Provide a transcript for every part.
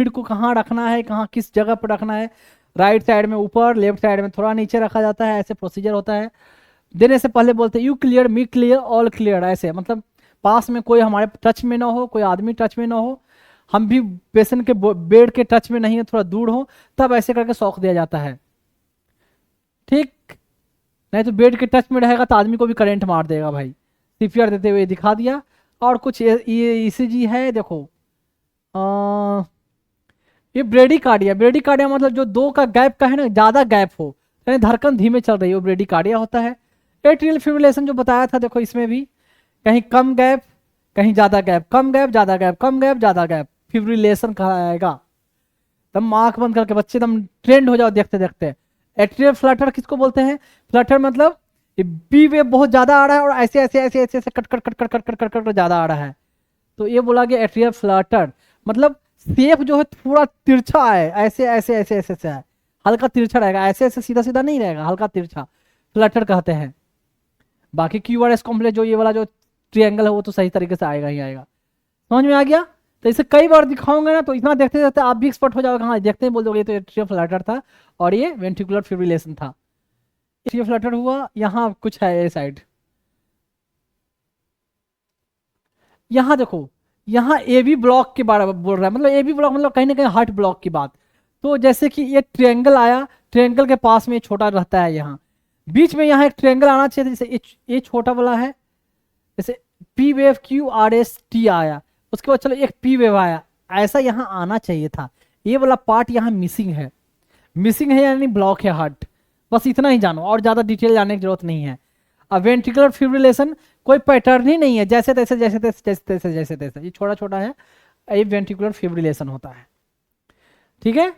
Lead को कहाँ रखना है, कहाँ किस जगह पर रखना है, राइट साइड में ऊपर, लेफ्ट साइड में थोड़ा नीचे रखा जाता है, ऐसे प्रोसीजर होता है। देने से पहले बोलते हैं you clear, me clear, all clear, ऐसे मतलब पास में कोई हमारे टच में ना हो, कोई आदमी टच में ना हो, हम भी पेशेंट के बेड के टच में नहीं है, थोड़ा दूर हो, तब ऐसे करके शॉक दिया जाता है। ठीक, नहीं तो बेड के टच में रहेगा तो आदमी को भी करंट मार देगा भाई। सीपीआर देते हुए दिखा दिया। और कुछ ये ईसीजी है, देखो ये ब्रेडिकार्डिया, ब्रेडिकार्डिया मतलब जो दो का गैप का है ना, ज्यादा गैप हो, यानी धड़कन धीमे चल रही हो, ब्रेडिकार्डिया होता है। एट्रियल फिब्रिलेशन जो बताया था, देखो इसमें भी कहीं कम गैप, कहीं ज्यादा गैप, कम गैप ज्यादा गैप, कम गैप ज्यादा गैप, फिब्रिलेशन कहलाएगा। तुम आंख बंद करके बच्चे तुम ट्रेंड हो जाओ देखते देखते। एट्रियल फ्लटर किसको बोलते हैं? फ्लटर मतलब बी वेव बहुत ज्यादा आ रहा है और ऐसे ऐसे ऐसे ऐसे ऐसे cut cut cut cut cut cut cut cut ज्यादा आ रहा है, तो ये बोला गया एट्रियल फ्लटर। मतलब शेप जो है थोड़ा तिरछा है, ऐसे ऐसे ऐसे ऐसे ऐसे है, हल्का तिरछा रहेगा, ऐसे ऐसे सीधा सीधा नहीं रहेगा, हल्का तिरछा, फ्लटर कहते हैं। बाकी क्यूआरएस कॉम्प्लेक्स जो ये वाला जो ट्रायंगल है वो तो सही तरीके से आएगा ही आएगा। समझ में आ गया? तो इसे कई बार दिखाऊंगा ना, तो इतना देखते देखते आप भी एक्सपर्ट हो जाओगे। हाँ देखते ही बोल दोगे ये तो एट्रियल फ्लटर था और ये वेंट्रिकुलर फिब्रिलेशन था। एट्रियल फ्लटर हुआ, यहाँ कुछ है ये साइड, यहाँ देखो, यहाँ ए बी ब्लॉक के बारे में बोल रहा है, मतलब ए बी ब्लॉक मतलब कहीं ना कहीं हार्ट ब्लॉक की बात। तो जैसे कि ये ट्रायंगल आया, ट्रायंगल के पास में छोटा रहता है, यहाँ बीच में यहाँ एक ट्रायंगल आना चाहिए, जैसे ये छोटा वाला है, जैसे P wave Q R S T आया, उसके बाद चलो एक पी वेव आया, ऐसा यहाँ आना चाहिए था। ये वाला पार्ट यहाँ मिसिंग है, मिसिंग है यानी ब्लॉक है हार्ट। बस इतना ही जानो, और ज्यादा डिटेल जानने की जरूरत नहीं है। अब वेंट्रिकुलर फिब्रिलेशन कोई पैटर्न ही नहीं है, जैसे तैसे जैसे तैसे जैसे तैसे जैसे तैसे, ये छोटा छोटा है, ये वेंट्रिकुलर फिब्रिलेशन होता है। ठीक है।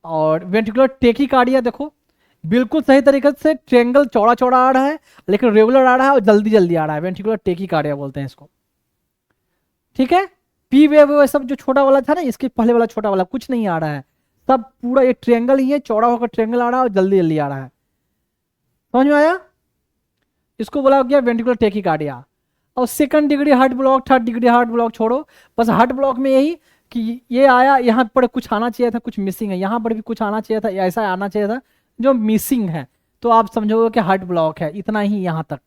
और वेंट्रिकुलर टेकिकार्डिया देखो, बिल्कुल सही तरीके से ट्रायंगल चौड़ा चौड़ा आ रहा है, लेकिन रेगुलर आ रहा है और जल्दी जल्दी आ रहा है, वेंट्रिकुलर टेकिकार्डिया बोलते हैं इसको। ठीक है। पी वेव सब जो छोटा वाला था ना, इसके पहले वाला छोटा वाला कुछ नहीं आ रहा है, सब पूरा एक ट्रायंगल ही है, चौड़ा होकर ट्रायंगल आ रहा है और जल्दी जल्दी आ रहा है। समझ में आया? इसको बोला गया वेंट्रिकुलर टेकिकार्डिया। और second degree heart block, third degree heart block छोड़ो, बस हार्ट ब्लॉक में यही कि ये आया, यहाँ पर कुछ आना चाहिए था, कुछ मिसिंग है, यहाँ पर भी कुछ आना चाहिए था, ऐसा आना चाहिए था जो मिसिंग है, तो आप समझोगे कि हार्ट ब्लॉक है, इतना ही यहाँ तक।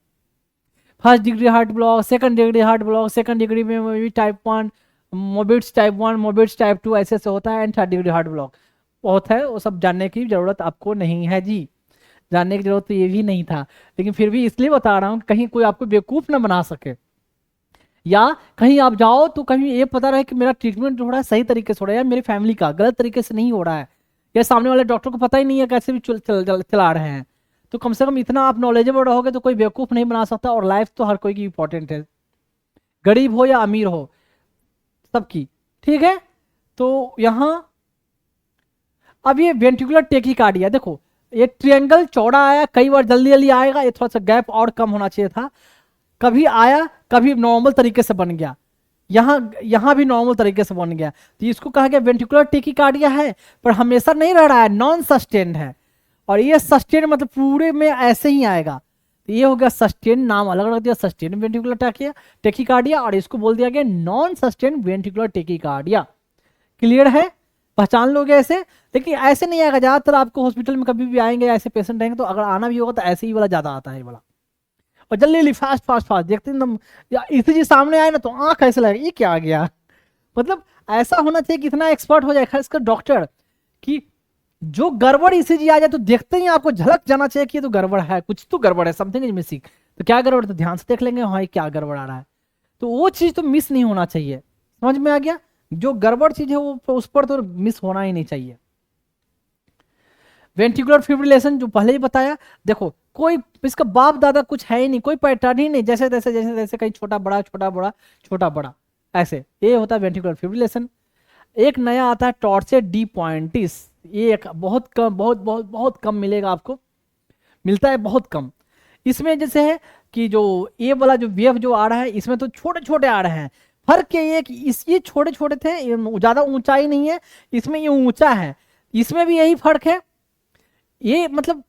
First degree heart block, second degree heart block, second degree में भी type 1, Mobitz type 1, Mobitz type 2 ऐसे ऐसे होता है, and third degree heart block बहुत है, वो सब जानने की जरूरत आपको नहीं है जी, जानने की जरूरत तो ये भी नहीं था, लेकिन फिर भी इसलिए बता रहा हूँ कहीं कोई आपको बेवकूफ ना बना सके, या कहीं आप जाओ तो कहीं ये पता रहे कि मेरा ट्रीटमेंट हो रहा है सही तरीके से हो रहा है, या मेरी फैमिली का गलत तरीके से नहीं हो रहा है, या सामने वाले डॉक्टर को पता ही नहीं है कैसे भी चला रहे हैं। तो कम से कम इतना आप नॉलेजेबल रहोगे तो कोई बेवकूफ नहीं बना सकता, और लाइफ तो हर कोई की इंपॉर्टेंट है, गरीब हो या अमीर हो, सबकी। ठीक है। तो यहां अब ये वेंट्रिकुलर टेकिकार्डिया देखो, ये ट्रायंगल चौड़ा आया, कई बार जल्दी जल्दी आएगा, ये थोड़ा सा गैप और कम होना चाहिए था, कभी आया कभी नॉर्मल तरीके से बन गया, यहाँ यहाँ भी नॉर्मल तरीके से बन गया, तो इसको कहा गया वेंट्रिकुलर टेकिकार्डिया है, पर हमेशा नहीं रह रहा है, नॉन सस्टेन्ड है। और ये सस्टेन मतलब पूरे में ऐसे ही आएगा, तो ये हो गया सस्टेन, नाम अलग रख दिया, सस्टेन वेंट्रिकुलर टेकिकार्डिया, और इसको बोल दिया गया non sustain ventricular tachycardia. Clear है? पहचान लोगे ऐसे, लेकिन ऐसे नहीं आएगा, ज्यादातर आपको हॉस्पिटल में कभी भी आएंगे ऐसे पेशेंट आएंगे, तो अगर आना भी होगा तो ऐसे ही वाला ज्यादा आता है वाला, और जल्दी जल्दी फास्ट फास्ट फास्ट देखते हैं एकदम, या ईसीजी सामने आए ना तो आंख ऐसे लगेगा ये क्या आ गया, मतलब ऐसा होना चाहिए कि इतना एक्सपर्ट हो जाए खासकर डॉक्टर कि जो गड़बड़ ईसीजी आ जाए तो देखते ही आपको झलक जाना चाहिए कि ये तो गड़बड़ है, कुछ तो गड़बड़ है, समथिंग इज मिसिंग। तो क्या गड़बड़, तो ध्यान से देख लेंगे हाँ ये क्या गड़बड़ आ रहा है, तो वो चीज तो मिस नहीं होना चाहिए। समझ में आ गया? जो गड़बड़ चीज है वो उस पर तो मिस होना ही नहीं चाहिए। वेंट्रिकुलर फिब्रिलेशन जो पहले ही बताया, देखो कोई इसका बाप दादा कुछ है ही नहीं, कोई पैटर्न ही नहीं, जैसे तैसे जैसे तैसे कहीं छोटा बड़ा छोटा बड़ा छोटा बड़ा ऐसे, ये होता है वेंट्रिकुलर फिब्रिलेशन। एक नया आता है टॉर्से डी पॉइंटिस, ये एक बहुत कम, बहुत बहुत बहुत कम मिलेगा आपको, मिलता है बहुत कम। इसमें जैसे है कि जो ये वाला जो वेव जो आ रहा है इसमें तो छोटे छोटे आ रहे हैं, फर्क ये है कि इस ये छोटे छोटे थे, ज्यादा ऊंचाई नहीं है, इसमें ये ऊंचा है, इसमें भी यही फर्क है। ये मतलब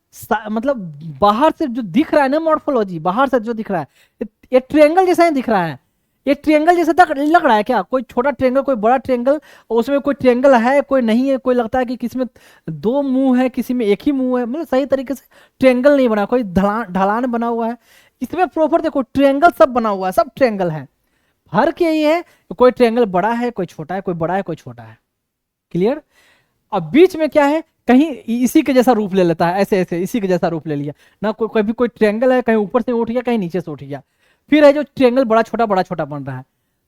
बाहर से जो दिख रहा है ना मॉर्फोलॉजी, बाहर से जो दिख रहा है ये ट्रायंगल जैसा ही दिख रहा है, ये ट्रायंगल जैसे तक लग रहा है क्या? कोई छोटा ट्रायंगल, कोई बड़ा ट्रायंगल, और उसमें कोई ट्रायंगल है कोई नहीं है, कोई लगता है कि किसी में दो मुंह है किसी में एक ही मुंह है, मतलब सही तरीके से ट्रायंगल नहीं बना, कोई ढलान बना हुआ है। इसमें प्रॉपर देखो ट्रायंगल सब बना हुआ है, सब ट्रायंगल है। फर्क यही है कोई ट्रायंगल बड़ा है कोई छोटा है, कोई बड़ा है कोई छोटा है। क्लियर? अब बीच में क्या है, कहीं इसी के जैसा रूप ले लेता है, ऐसे ऐसे इसी के जैसा रूप ले लिया ना, कभी कोई ट्रायंगल है कहीं ऊपर से उठ गया कहीं नीचे से उठ गया, फिर है जो ट्रायंगल बड़ा छोटा बन रहा है।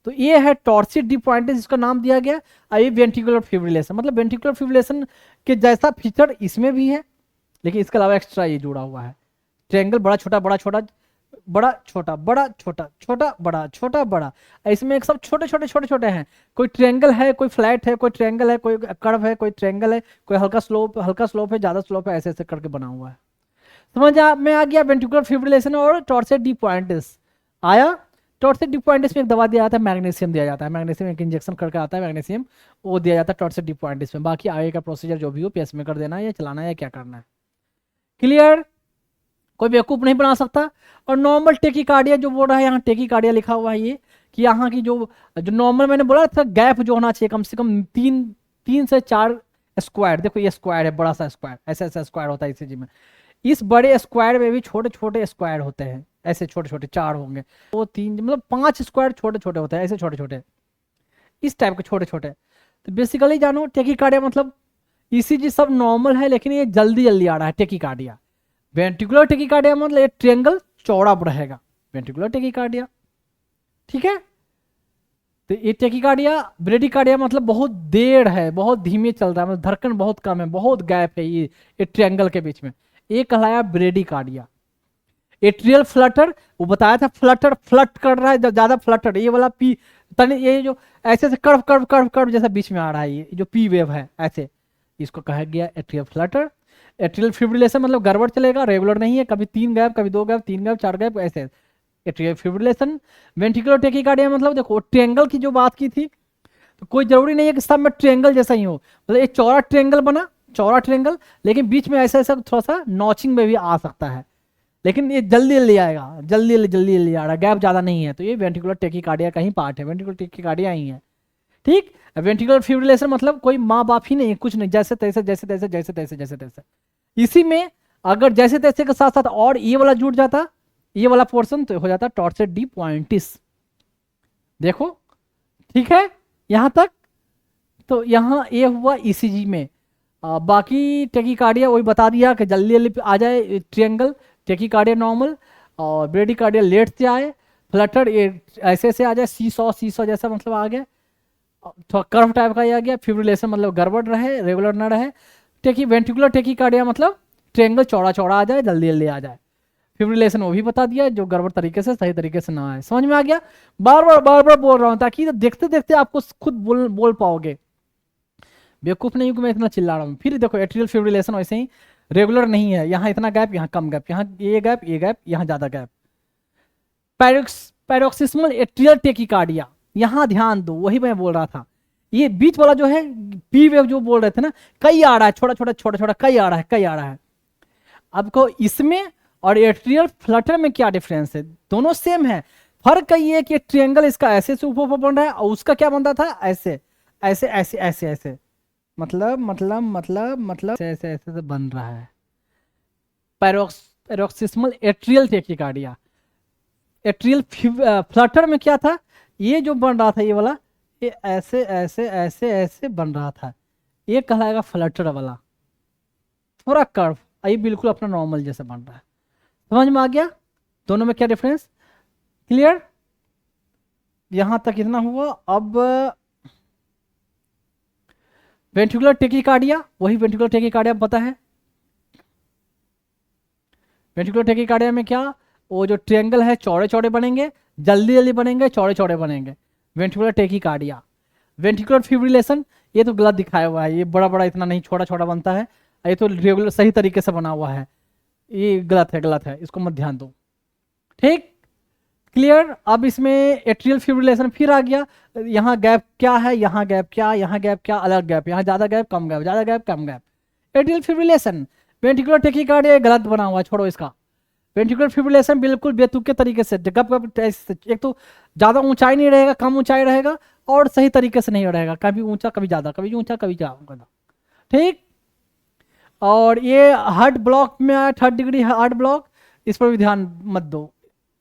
तो ये है टॉर्सिड डी पॉइंटेड, जिसका नाम दिया गया। ये वेंट्रिकुलर फिब्रिलेशन, मतलब वेंट्रिकुलर फिब्रिलेशन के जैसा फीचर इसमें भी है, लेकिन इसके अलावा एक्स्ट्रा ये जुड़ा हुआ है। ट्रायंगल बड़ा छोटा बड़ा छोटा बड़ा छोटा बड़ा छोटा छोटा बड़ा छोटा बड़ा, इसमें एक सब छोटे छोटे छोटे छोटे हैं। कोई ट्रायंगल है कोई फ्लैट है, कोई ट्रायंगल है कोई कर्व है, कोई ट्रायंगल है कोई हल्का स्लोप है, ज्यादा स्लोप है, ऐसे ऐसे करके बना हुआ है। समझ में आ गया वेंट्रिकुलर फिब्रिलेशन और टॉर्सिड डी पॉइंटिस आया। टॉर्सिड डी पॉइंटिस में एक दवा दिया जाता है, मैग्नीशियम दिया जाता है, मैग्नीशियम एक इंजेक्शन करके आता है मैग्नीशियम, वो दिया जाता है टॉर्सिड डी पॉइंटिस में। बाकी आगे का प्रोसीजर जो भी हो, पेस में कर देना है या चलाना है या क्या करना है। क्लियर? कोई बेवकूफ नहीं बना सकता। और नॉर्मल टेकिकार्डिया जो बोल रहा है, यहाँ टेकिकार्डिया लिखा हुआ है, ये कि यहाँ की जो जो नॉर्मल मैंने बोला था गैप जो होना चाहिए कम से कम 3 से 4 स्क्वायर। देखो ये स्क्वायर है, बड़ा सा स्क्वायर, ऐसा ऐसा स्क्वायर होता है ईसीजी में। इस बड़े स्क्वायर में भी छोटे छोटे स्क्वायर होते हैं, ऐसे छोटे छोटे 4 होंगे, वो 3 मतलब 5 स्क्वायर छोटे छोटे होते हैं, ऐसे छोटे छोटे, इस टाइप के छोटे छोटे। तो बेसिकली जानो टेकिकार्डिया मतलब ईसीजी सब नॉर्मल है, लेकिन ये जल्दी जल्दी आ रहा है टेकिकार्डिया। वेंट्रिकुलर टेकिकार्डिया मतलब ये ट्रायंगल चौड़ा रहेगा, वेंट्रिकुलर टेकिकार्डिया। ठीक है? तो ये टेकिकार्डिया, ब्रेडिकार्डिया मतलब बहुत देर है, बहुत धीमे चल रहा है, मतलब धड़कन बहुत कम है, बहुत गैप है ये ट्रायंगल के बीच में, ये कहलाया ब्रेडिकार्डिया। एट्रियल फ्लटर, वो बताया था फ्लटर, फ्लट कर रहा है ज्यादा फ्लटर, ये वाला पी तने, ये जो ऐसे ऐसे कर्व कर्व कर्व कर्व जैसा बीच में आ रहा है, ये जो पी वेव है ऐसे, इसको कहा गया एट्रियल फ्लटर। एट्रियल फिब्रिलेशन मतलब गड़बड़ चलेगा, रेगुलर नहीं है, कभी 3 गैप कभी 2 गैप 3 गैप 4 गैप ऐसे, एट्रियल फिब्रिलेशन। वेंट्रिकुलर टेकिकार्डिया मतलब देखो ट्रायंगल की जो बात की थी, तो कोई जरूरी नहीं है कि सब में ट्रायंगल जैसा ही हो, मतलब एक चौड़ा ट्रायंगल बना, चौड़ा ट्रायंगल, लेकिन बीच में ऐसा ऐसा थोड़ा सा नॉचिंग में भी आ सकता है, लेकिन ये जल्दी जल्दी आएगा, जल्दी जल्दी आ रहा है, गैप ज्यादा नहीं है, तो ये वेंट्रिकुलर टेकिकार्डिया का ही पार्ट है, वेंट्रिकुलर टेकिकार्डिया ही है। ठीक? वेंट्रिकुलर फिब्रिलेशन मतलब कोई माँ बाप ही नहीं, कुछ नहीं, जैसे तैसे जैसे तैसे जैसे तैसे जैसे तैसे। इसी में अगर जैसे तैसे के साथ साथ और ये वाला जुड़ जाता, ये वाला पोर्शन, तो हो जाता टॉर्सिड डी पॉइंटिस। देखो ठीक है यहां तक? तो यहाँ ये हुआ ईसीजी में। बाकी टेकिकार्डिया वही बता दिया कि जल्दी जल्दी आ जाए ट्रायंगल, टेकिकार्डिया नॉर्मल, और ब्रेडिकार्डिया लेट से आए, फ्लटर ये ऐसे से आ जाए, सीसॉ जैसा मतलब आ गया, थोड़ा कर्व टाइप का आ गया। फिब्रिलेशन मतलब गड़बड़ रहे, रेगुलर ना रहे। वेंट्रिकुलर टेकिकार्डिया मतलब ट्रायंगल चौड़ा चौड़ा आ जाए, जल्दी जल्दी आ जाए। फिब्रिलेशन वो भी बता दिया, जो गड़बड़ तरीके से सही तरीके से ना आए। समझ में आ गया? बार बार बोल रहा हूँ ताकि देखते देखते आपको खुद बोल पाओगे, बेवकूफ नहीं हूं कि मैं इतना चिल्ला रहा हूँ। फिर देखो एट्रियल फिब्रिलेशन वैसे ही रेगुलर नहीं है, यहाँ इतना गैप, यहाँ कम गैप, यहाँ ये गैप, यहाँ ज्यादा गैप। पैरोक्सिस्मल एट्रियल टेकिकार्डिया, यहाँ ध्यान दो, वही मैं बोल रहा था, ये बीच वाला जो है पी वेव जो बोल रहे थे ना, कई आ रहा है, छोटा छोटा छोटा छोटा कई आ रहा है। आपको इसमें और एट्रियल फ्लटर में क्या डिफरेंस है? दोनों सेम है, फर्क ये है कि ट्रायंगल इसका ऐसे से ऊपर बन रहा है और उसका क्या बनता था, ऐसे ऐसे ऐसे ऐसे ऐसे, मतलब ऐसे ऐसे से बन रहा है। Paroxysmal atrial tachycardia. Atrial Flutter में क्या था, ये जो बन रहा था ये वाला, ये ऐसे ऐसे ऐसे ऐसे बन रहा था, ये कहलाएगा फ्लटर वाला, थोड़ा कर्व, ये बिल्कुल अपना नॉर्मल जैसे बन रहा है। समझ में आ गया दोनों में क्या डिफरेंस? क्लियर? यहां तक इतना हुआ। अब वेंट्रिकुलर टेकिकार्डिया, वही वेंट्रिकुलर टेकिकार्डिया पता है। वेंट्रिकुलर टेकिकार्डिया में क्या, वो जो ट्रायंगल है चौड़े चौड़े बनेंगे, जल्दी जल्दी बनेंगे, चौड़े चौड़े बनेंगे, वेंट्रिकुलर टेकिकार्डिया। वेंट्रिकुलर फिब्रिलेशन ये तो गलत दिखाया हुआ है, ये बड़ा बड़ा इतना नहीं, छोटा छोटा बनता है, ये तो रेगुलर सही तरीके से बना हुआ है, ये गलत है, इसको मत ध्यान दो। ठीक? क्लियर? अब इसमें एट्रियल फिब्रिलेशन फिर आ गया, यहाँ गैप क्या है, यहाँ गैप क्या, यहाँ गैप क्या, अलग गैप, यहाँ ज्यादा गैप कम गैप, ज्यादा गैप कम gap. Atrial fibrillation. Ventricular tachycardia गलत बना हुआ है, छोड़ो इसका, वेंट्रिकुलर फिब्रिलेशन बिल्कुल बेतुके तरीके से एक तो ज़्यादा ऊंचाई नहीं रहेगा, कम ऊंचाई रहेगा, और सही तरीके से नहीं रहेगा, कभी ऊंचा कभी ज़्यादा, कभी ऊंचा कभी ज़्यादा, ठीक। और ये हार्ट ब्लॉक में आया, 3rd डिग्री हार्ट ब्लॉक, इस पर भी ध्यान मत दो,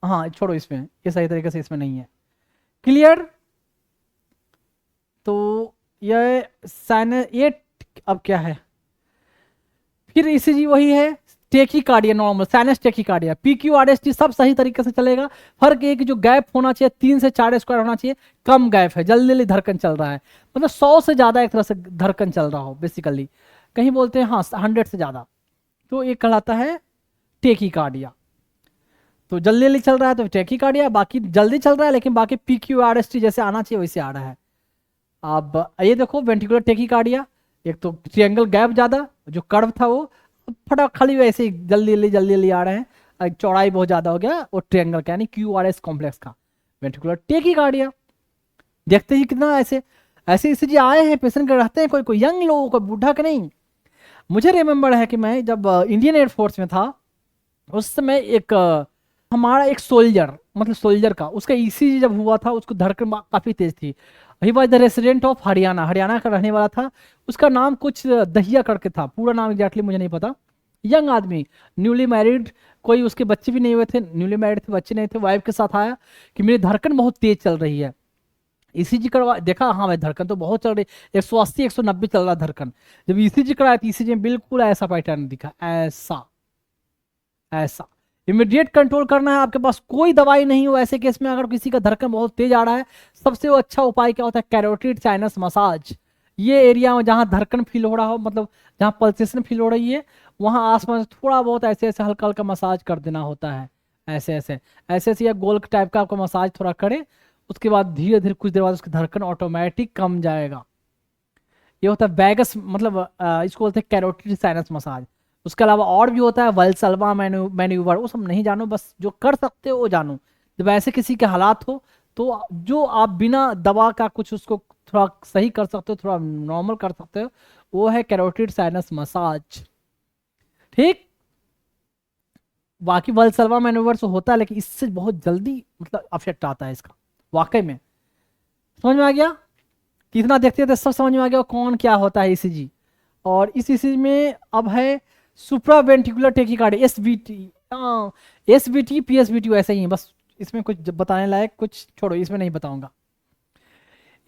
हाँ छोड़ो, इसमें ये सही तरीके से इसमें नहीं है। क्लियर। तो ये अब क्या है, फिर ईसीजी वही है, टेकीकार्डिया नॉर्मल, साइनस टेकीकार्डिया, पीक्यूआरएसटी सब सही तरीके से चलेगा। फर्क ये कि जो गैप होना चाहिए 3 से 4 स्क्वायर होना चाहिए, कम गैप है, जल्दी जल्दी धड़कन चल रहा है, मतलब 100 से ज़्यादा एक तरह से धड़कन चल रहा हो बेसिकली, कहीं बोलते हैं हाँ 100 से ज़्यादा, तो ये कहलाता है टेकीकार्डिया। तो जल्दी जल्दी चल रहा है तो टेकीकार्डिया, बाकी जल्दी चल रहा है लेकिन बाकी पीक्यूआरएसटी जैसे आना चाहिए वैसे आ रहा है। अब ये देखो वेंट्रिकुलर टेकीकार्डिया, एक तो ट्रायंगल गैप ज़्यादा, जो कर्व था वो फटा खाली वैसे ही जल्दी जल्दी आ रहे हैं, चौड़ाई बहुत ज़्यादा हो गया वो ट्रायंगल का, यानी क्यूआरएस कॉम्प्लेक्स का वेंट्रिकुलर टेकीकार्डिया। देखते ही कितना ऐसे ऐसे ईसीजी आए हैं, पेशेंट के रहते हैं, कोई कोई यंग लोग, कोई बूढ़ा के नहीं। मुझे रिमेम्बर है कि मैं जब इंडियन एयरफोर्स में था, उस समय एक हमारा एक सोल्जर, मतलब सोल्जर का, उसका ईसीजी जब हुआ था उसको धड़कन काफ़ी तेज थी। He was the resident of Haryana, Haryana का रहने वाला था। उसका नाम कुछ दहिया करके था, पूरा नाम एग्जैक्टली मुझे नहीं पता। यंग आदमी, न्यूली मैरिड, कोई उसके बच्चे भी नहीं हुए थे, न्यूली मैरिड थे, बच्चे नहीं थे, वाइफ के साथ आया कि मेरी धड़कन बहुत तेज चल रही है। ईसीजी करवा, देखा हाँ भाई धड़कन तो बहुत चल रही, 180 190 चल रहा धड़कन। जब ईसीजी कराया तो ईसीजी में बिल्कुल ऐसा पैटर्न दिखा, ऐसा ऐसा। इमीडिएट कंट्रोल करना है, आपके पास कोई दवाई नहीं हो ऐसे केस में, अगर किसी का धड़कन बहुत तेज आ रहा है, सबसे अच्छा उपाय क्या होता है, कैरोटिड साइनस मसाज। ये एरिया में जहां धड़कन फील हो रहा हो, मतलब जहां पल्सेशन फील हो रही है, वहां आसपास थोड़ा बहुत ऐसे ऐसे हल्का हल्का मसाज कर देना होता है, ऐसे ऐसे ऐसे ऐसे, या गोल टाइप का आपको मसाज थोड़ा करे, उसके बाद धीरे धीरे कुछ देर बाद उसकी धड़कन ऑटोमेटिक कम जाएगा। ये होता है वैगस, मतलब इसको बोलते हैं कैरोटिड साइनस मसाज। उसके अलावा और भी होता है वल्सल्वा मैन्यूवर, वो सब नहीं जानो, बस जो कर सकते हो वो जानो। जब ऐसे किसी के हालात हो तो जो आप बिना दवा का कुछ उसको थोड़ा सही कर सकते हो, थोड़ा नॉर्मल कर सकते हो, वो है कैरोटिड साइनस मसाज, ठीक। बाकी वल्सल्वा मैन्यूवर से होता है, लेकिन इससे बहुत जल्दी मतलब अफेक्ट आता है इसका, वाकई में। समझ में आ गया, कितना देखते थे सब समझ में आ गया कौन क्या होता है ईसीजी। और इस ईसीजी में अब है सुप्रा ventricular tachycardia, SVT, SVT PSVT ऐसे ही है, बस इसमें कुछ बताने लायक कुछ छोड़ो, इसमें नहीं बताऊंगा।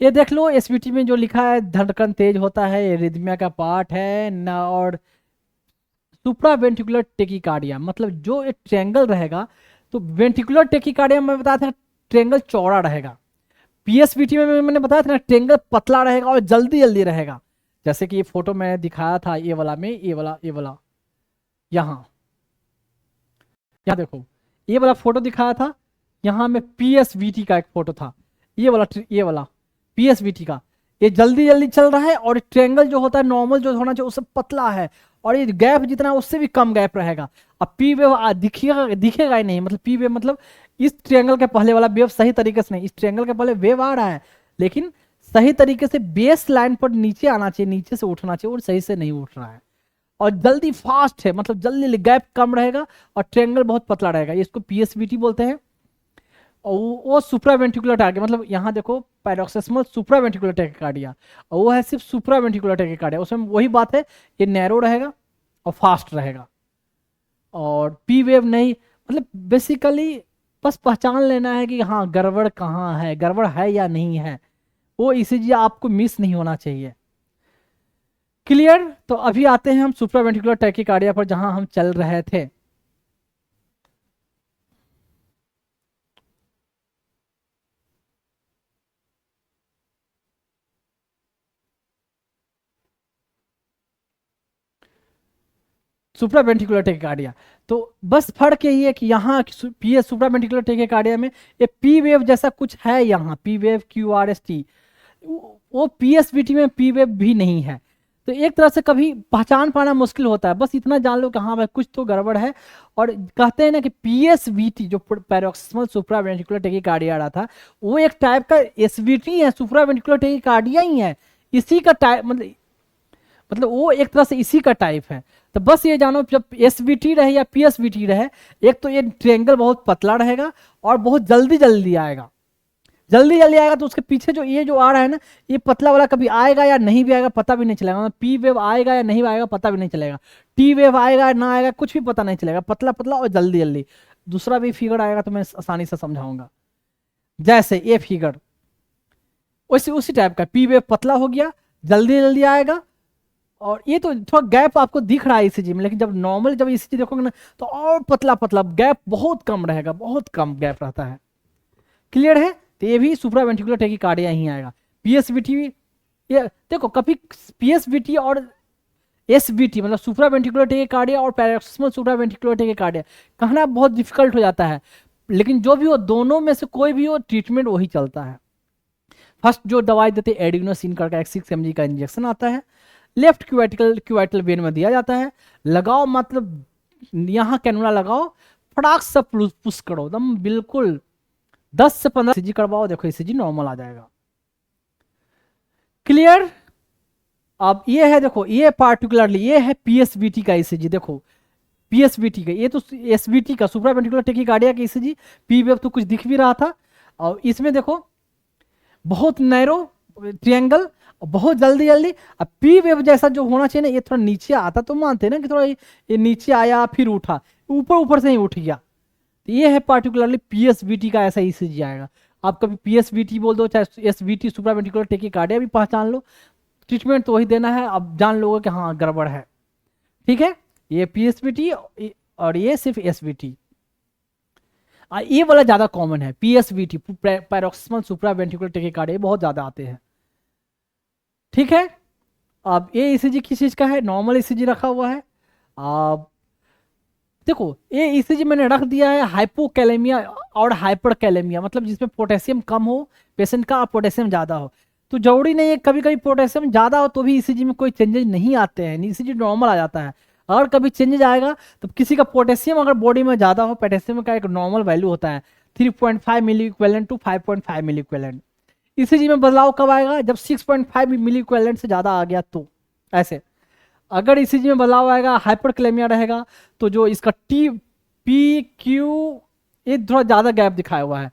ये देख लो एसवीटी में जो लिखा है, धड़कन तेज होता है, ये रिदमिया का पार्ट है ना। और सुप्रा वेंट्रिकुलर टेकीकार्डिया मतलब जो एक ट्रायंगल रहेगा, तो वेंट्रिकुलर टेकीकार्डिया में बताया था ट्रायंगल चौड़ा रहेगा, पीएसवीटी में मैंने बताया था ना ट्रायंगल पतला रहेगा और जल्दी जल्दी रहेगा। जैसे कि ये फोटो मैंने दिखाया था, ये वाला में, ये वाला यहाँ यहाँ देखो, ये वाला फोटो दिखाया था, यहाँ में पीएसवीटी का एक फोटो था, ये वाला पीएसवीटी का, ये जल्दी जल्दी चल रहा है, और ट्रायंगल जो होता है नॉर्मल जो होना चाहिए उससे पतला है, और ये गैप जितना है उससे भी कम गैप रहेगा। अब पी वेव दिखेगा ही नहीं, मतलब पी वेव मतलब इस ट्रायंगल के पहले वाला वेव सही तरीके से नहीं, इस ट्रायंगल के पहले वेव आ रहा है लेकिन सही तरीके से बेस लाइन पर नीचे आना चाहिए, नीचे से उठना चाहिए, और सही से नहीं उठ रहा है, और जल्दी फास्ट है, मतलब जल्दी गैप कम रहेगा और ट्रायंगल बहुत पतला रहेगा, ये इसको पीएसवीटी बोलते हैं। और वो सुप्रावेंट्रिकुलर टारगेट, मतलब यहाँ देखो पैरोक्सिस्मल सुप्रावेंट्रिकुलर टैकिकार्डिया, और वो है सिर्फ सुप्रावेंट्रिकुलर टैकिकार्डिया, उसमें वही बात है, ये नैरो रहेगा और फास्ट रहेगा, और पी वेव नहीं, मतलब बेसिकली बस पहचान लेना है कि हाँ गड़बड़ कहाँ है, गड़बड़ है या नहीं है, वो ईसीजी आपको मिस नहीं होना चाहिए। क्लियर। तो अभी आते हैं हम सुप्रावेंट्रिकुलर टैकिकार्डिया पर, जहां हम चल रहे थे। सुप्रावेंट्रिकुलर टैकिकार्डिया, तो बस फर्क यही है कि यहाँ पी सुप्रावेंट्रिकुलर टैकिकार्डिया में ये पी वेव जैसा कुछ है, यहाँ P wave Q R S T, वो पीएसवीटी में पी वेव भी नहीं है, तो एक तरह से कभी पहचान पाना मुश्किल होता है, बस इतना जान लो कि हाँ भाई कुछ तो गड़बड़ है। और कहते हैं ना कि पीएसवीटी जो पैरोक्सिमल सुप्रावेंट्रिकुलर टैकिकार्डिया रहा था, वो एक टाइप का एसवीटी है, सुप्रावेंट्रिकुलर टैकिकार्डिया ही है, इसी का टाइप, मतलब मतलब वो एक तरह से इसी का टाइप है। तो बस ये जानो जब एसवीटी रहे या पीएसवीटी रहे, एक तो ये ट्रायंगल बहुत पतला रहेगा और बहुत जल्दी जल्दी आएगा, जल्दी जल्दी आएगा। तो उसके पीछे जो ये जो आ रहा है ना, ये पतला वाला कभी आएगा या नहीं भी आएगा पता भी नहीं चलेगा, मतलब पी वेव आएगा या नहीं आएगा पता भी नहीं चलेगा, टी वेव आएगा या ना आएगा कुछ भी पता नहीं चलेगा, पतला पतला और जल्दी जल्दी। दूसरा भी फिगर आएगा तो मैं आसानी से समझाऊंगा, जैसे ये फिगर उसी उसी टाइप का, पी वेव पतला हो गया, जल्दी जल्दी आएगा। और ये तो थोड़ा गैप आपको दिख रहा है ईसीजी में, लेकिन जब नॉर्मल जब ईसीजी देखोगे ना तो और पतला पतला, गैप बहुत कम रहेगा, बहुत कम गैप रहता है। क्लियर है? तो ये भी सुप्रावेंट्रिकुलर टैकीकार्डिया ही आएगा। पीएसवीटी, ये देखो कभी पीएसवीटी और एसवीटी मतलब सुप्रावेंट्रिकुलर टैकीकार्डिया और पैरोक्सिस्मल सुप्रावेंट्रिकुलर टैकीकार्डिया कहना बहुत डिफिकल्ट हो जाता है, लेकिन जो भी हो दोनों में से कोई भी हो ट्रीटमेंट वही चलता है। फर्स्ट जो दवाई देते हैं एडिनोसिन का 6 mg का इंजेक्शन आता है, लेफ्ट क्यूवाइटल वेन में दिया जाता है। लगाओ मतलब यहाँ कैनुला लगाओ, फटाक से पुश करो एकदम बिल्कुल 10 से 15 ईसीजी करवाओ, देखो ईसीजी नॉर्मल आ जाएगा। क्लियर? अब ये है देखो, ये पार्टिकुलरली ये है पीएसवीटी का ईसीजी, देखो पीएसवीटी का, ये तो एसवीटी का सुप्रावेंट्रिकुलर टैकीकार्डिया का ईसीजी, पी वेव तो कुछ दिख भी रहा था। और इसमें देखो बहुत नैरो ट्रायंगल, बहुत जल्दी जल्दी। अब पी वेव जैसा जो होना चाहिए ना, ये थोड़ा नीचे आता तो मानते ना कि थोड़ा ये नीचे आया फिर उठा, ऊपर ऊपर से ही उठ गया। तो ये है पार्टिकुलरली पीएसवीटी का ऐसा ईसीजी आएगा। आप कभी पीएसवीटी बोल दो चाहे एसवीटी सुप्रावेंट्रिकुलर टैकीकार्डिया भी पहचान लो, ट्रीटमेंट तो वही देना है, अब जान लोगे कि हाँ गड़बड़ है। ठीक है, ये पीएसवीटी और ये सिर्फ एसवीटी। ये वाला ज्यादा कॉमन है, पीएसवीटी पैरोक्सिस्मल सुप्रावेंट्रिकुलर टैकीकार्डिया बहुत ज्यादा आते हैं। ठीक है, अब ये ईसीजी किस चीज का है? नॉर्मल ईसीजी रखा हुआ है। अब देखो ये ईसीजी मैंने रख दिया है हाइपोकैलेमिया और हाइपरकैलेमिया, मतलब जिसमें पोटेशियम कम हो पेशेंट का और पोटेशियम ज्यादा हो। तो जरूरी नहीं है, कभी कभी पोटेशियम ज्यादा हो तो भी ईसीजी में कोई चेंजेस नहीं आते हैं, ईसीजी नॉर्मल आ जाता है। अगर कभी चेंजेस आएगा तो किसी का पोटेशियम अगर बॉडी में ज्यादा हो, पोटेशियम का एक नॉर्मल वैल्यू होता है 3.5 milliequivalent to 5.5 milliequivalent. ECG में बदलाव कब आएगा? जब 6.5 मिली इक्विवेलेंट से ज्यादा आ गया तो ऐसे। अगर ईसीजी में बदलाव आएगा हाइपरकैलेमिया रहेगा तो जो इसका टी पी क्यू, ये थोड़ा ज्यादा गैप दिखाया हुआ है,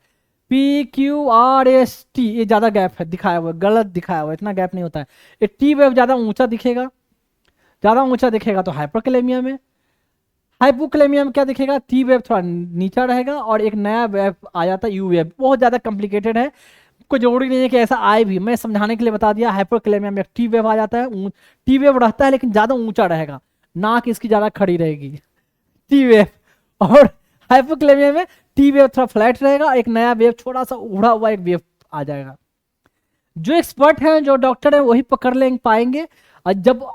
P Q R S T, ये ज्यादा गैप है दिखाया हुआ है, गलत दिखाया हुआ है, इतना गैप नहीं होता है। ये टी वेव ज्यादा ऊंचा दिखेगा, ज्यादा ऊंचा दिखेगा तो हाइपरकैलेमिया में। हाइपोकैलेमिया में क्या दिखेगा? टी वेव थोड़ा नीचा रहेगा और एक नया वेव आ जाता है यू वेव, बहुत ज्यादा कॉम्प्लिकेटेड है, कोई जरूरी नहीं है कि ऐसा आए भी, मैं समझाने के लिए बता दिया। हाइपरकैलेमिया में टी वेव आ जाता है, टी वेव रहता है लेकिन ज्यादा ऊंचा रहेगा, नाक इसकी ज्यादा खड़ी रहेगी टी वेव। और हाइपोकैलेमिया में टी वेव थोड़ा फ्लैट रहेगा, एक नया वेव छोटा सा उड़ा हुआ एक वेव आ जाएगा। जो एक्सपर्ट हैं जो डॉक्टर हैं वही पकड़ ले पाएंगे। और जब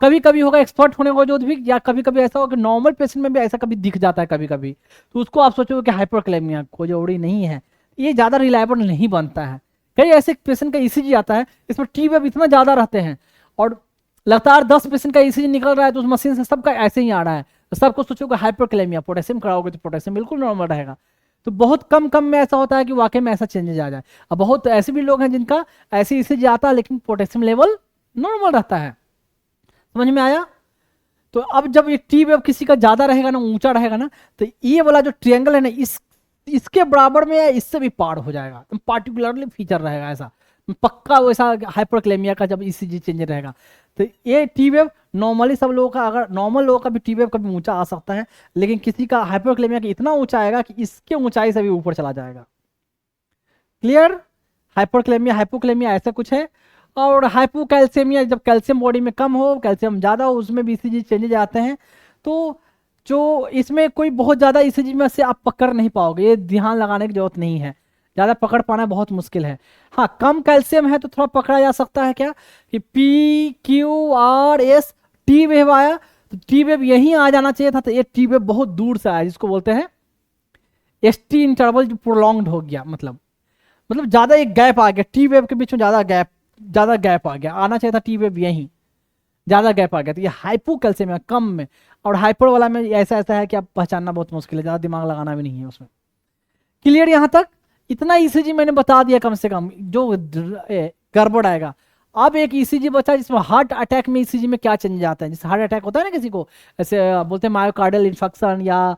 कभी कभी होगा एक्सपर्ट होने को जो भी, या कभी कभी ऐसा होगा कि नॉर्मल पेशेंट में भी ऐसा कभी दिख जाता है कभी कभी, तो उसको आप सोचोगे कि हाइपरकैलेमिया, कोई जरूरी नहीं है, ये ज्यादा रिलायबल नहीं बनता है। कई ऐसे पेशेंट का ईसीजी आता है इसमें टी वेव इतना ज्यादा रहते हैं और लगातार 10 पेशेंट का ईसीजी निकल रहा है तो उस मशीन से सबका ऐसे ही आ रहा है, तो सबको सोचोगे हाइपरकैलेमिया, पोटेशियम कराओगे तो पोटेशियम बिल्कुल नॉर्मल रहेगा। तो बहुत कम कम में ऐसा होता है कि वाकई में ऐसा चेंजेज आ जाए। अब बहुत ऐसे भी लोग हैं जिनका ऐसे ईसीजी आता है लेकिन पोटेशियम लेवल नॉर्मल रहता है। समझ में आया? तो अब जब ये टी वेव किसी का ज्यादा रहेगा ना, ऊंचा रहेगा ना, तो ये वाला जो ट्रायंगल है ना इसके बराबर में या इससे भी पार हो जाएगा, तो पार्टिकुलरली फीचर रहेगा ऐसा पक्का वैसा हाइपरकैलेमिया का जब ईसीजी चेंज रहेगा। तो ये टी वेव नॉर्मली सब लोगों का, अगर नॉर्मल लोगों का भी टी वेव कभी ऊंचा आ सकता है, लेकिन किसी का हाइपरकैलेमिया का इतना ऊंचा आएगा कि इसके ऊंचाई से भी ऊपर चला जाएगा। क्लियर? हाइपरकैलेमिया हाइपोकैलेमिया ऐसा कुछ है। और हाइपोकैल्सियमिया जब कैल्शियम बॉडी में कम हो, कैल्शियम ज़्यादा हो, उसमें भी ईसीजी चेंजेज आते हैं। तो जो इसमें कोई बहुत ज़्यादा ईसीजी में से आप पकड़ नहीं पाओगे, ये ध्यान लगाने की जरूरत नहीं है, ज़्यादा पकड़ पाना बहुत मुश्किल है। हाँ कम कैल्शियम है तो थोड़ा पकड़ा जा सकता है, क्या कि P Q R S T wave आया तो टी वेव यहीं आ जाना चाहिए था, तो ये टी वेव बहुत दूर से आया, जिसको बोलते हैं एस टी इंटरवल जो प्रोलॉन्ग्ड हो गया, मतलब ज़्यादा एक गैप आ गया, टी वेव के बीच में ज़्यादा गैप आ गया, आना चाहिए था टी वेव यहीं, ज़्यादा गैप आ गया। तो ये हाइपोकैल्सियम कम में, और हाइपर वाला में ऐसा है कि आप पहचानना बहुत मुश्किल है, ज़्यादा दिमाग लगाना भी नहीं है उसमें। क्लियर? यहाँ तक इतना ईसीजी मैंने बता दिया, कम से कम जो गड़बड़ आएगा। अब एक ईसीजी बचा जिसमें हार्ट अटैक में ईसीजी में क्या चेंज आता है। जैसे हार्ट अटैक होता है ना किसी को, ऐसे बोलते हैं मायोकार्डियल इन्फेक्शन या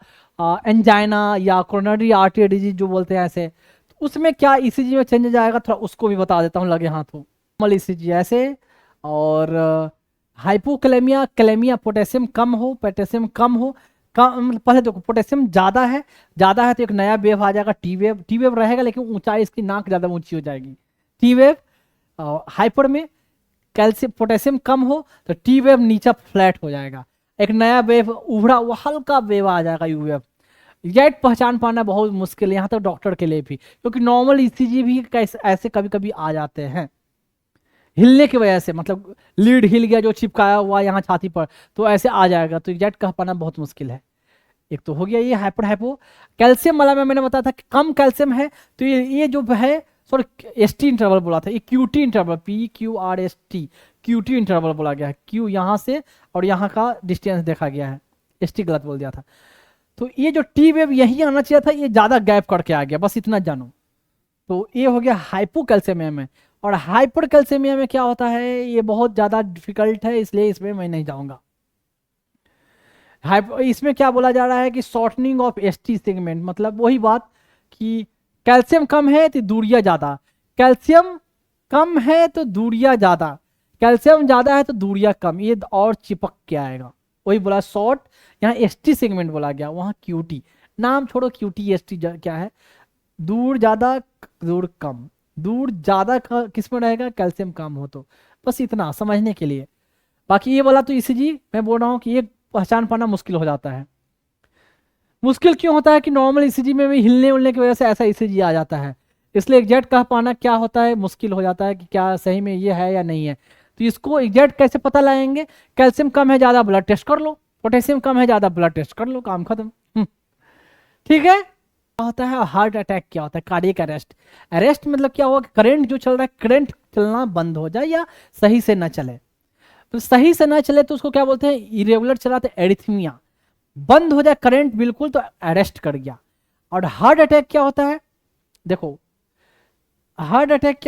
एंजाइना या कोरोनरी आर्टरी डिजीज जो बोलते हैं ऐसे, तो उसमें क्या ईसीजी में चेंज आएगा, थोड़ा उसको भी बता देता हूँ लगे हाथों। नॉर्मल ईसीजी ऐसे, और हाइपोकलेमिया, कलेमिया पोटेशियम कम हो, पोटेशियम कम हो, कम पहले देखो पोटेशियम ज़्यादा है तो एक नया वेव आ जाएगा टी वेव, टी वेव रहेगा लेकिन ऊंचाई इसकी नाक ज़्यादा ऊंची हो जाएगी टी वेव। हाइपर में कैल्शियम पोटेशियम कम हो तो टी वेव नीचा फ्लैट हो जाएगा, एक नया वेव उभरा हुआ हल्का वेव आ जाएगा यू वेव। जेट पहचान पाना बहुत मुश्किल है यहाँ तक डॉक्टर के लिए भी, क्योंकि नॉर्मल ईसीजी भी ऐसे कभी कभी आ जाते हैं हिलने की वजह से, मतलब लीड हिल गया जो चिपकाया हुआ यहाँ छाती पर, तो ऐसे आ जाएगा, तो एग्जैक्ट कह पाना बहुत मुश्किल है। एक तो हो गया ये हाइपर हाइपो। कैल्शियम वाला में मैंने बताया था कि कम कैल्शियम है तो ये जो है सॉरी एसटी इंटरवल बोला था, ये QT interval, PQRST QT interval बोला गया है, क्यू यहाँ से और यहाँ का डिस्टेंस देखा गया है, एसटी गलत बोल दिया था। तो ये जो टी वेव यही आना चाहिए था, ये ज़्यादा गैप करके आ गया, बस इतना जानो। तो ये हो गया हाइपोकैल्सेमिया में। और हाइपर कैल्सेमिया में क्या होता है ये बहुत ज़्यादा डिफिकल्ट है, इसलिए इसमें मैं नहीं जाऊँगा। इसमें क्या बोला जा रहा है कि शॉर्टनिंग ऑफ एसटी सेगमेंट, मतलब वही बात कि कैल्शियम कम है तो दूरियां ज़्यादा, कैल्शियम कम है तो दूरियां ज़्यादा, कैल्शियम ज़्यादा है तो दूरियां कम, ये और चिपक के आएगा। वही बोला शॉर्ट, यहाँ एसटी सेगमेंट बोला गया, वहाँ क्यूटी, नाम छोड़ो क्यूटी एसटी क्या है, दूर ज़्यादा दूर कम, दूर ज़्यादा किस में रहेगा कैल्शियम कम हो तो, बस इतना समझने के लिए। बाकी ये वाला तो ईसीजी मैं बोल रहा हूँ कि ये पहचान पाना मुश्किल हो जाता है। मुश्किल क्यों होता है कि नॉर्मल ईसीजी में भी हिलने उलने की वजह से ऐसा ईसीजी आ जाता है, इसलिए एग्जैक्ट कह पाना क्या होता है मुश्किल हो जाता है कि क्या सही में ये है या नहीं है। तो इसको एग्जैक्ट कैसे पता लगाएंगे, कैल्शियम कम है ज़्यादा ब्लड टेस्ट कर लो, पोटेशियम कम है ज़्यादा ब्लड टेस्ट कर लो, काम खत्म। ठीक है। क्या होता है हार्ट अटैक, क्या होता है कार्डियक अरेस्ट। अरेस्ट मतलब क्या हुआ कि करंट जो चल रहा है करंट चलना बंद हो जाए या सही से ना चले, तो सही से ना चले तो उसको क्या बोलते हैं इरेगुलर चला तो एरिथमिया, बंद हो जाए करंट बिल्कुल तो अरेस्ट कर गया। और हार्ट अटैक क्या होता है, देखो हार्ट अटैक क्या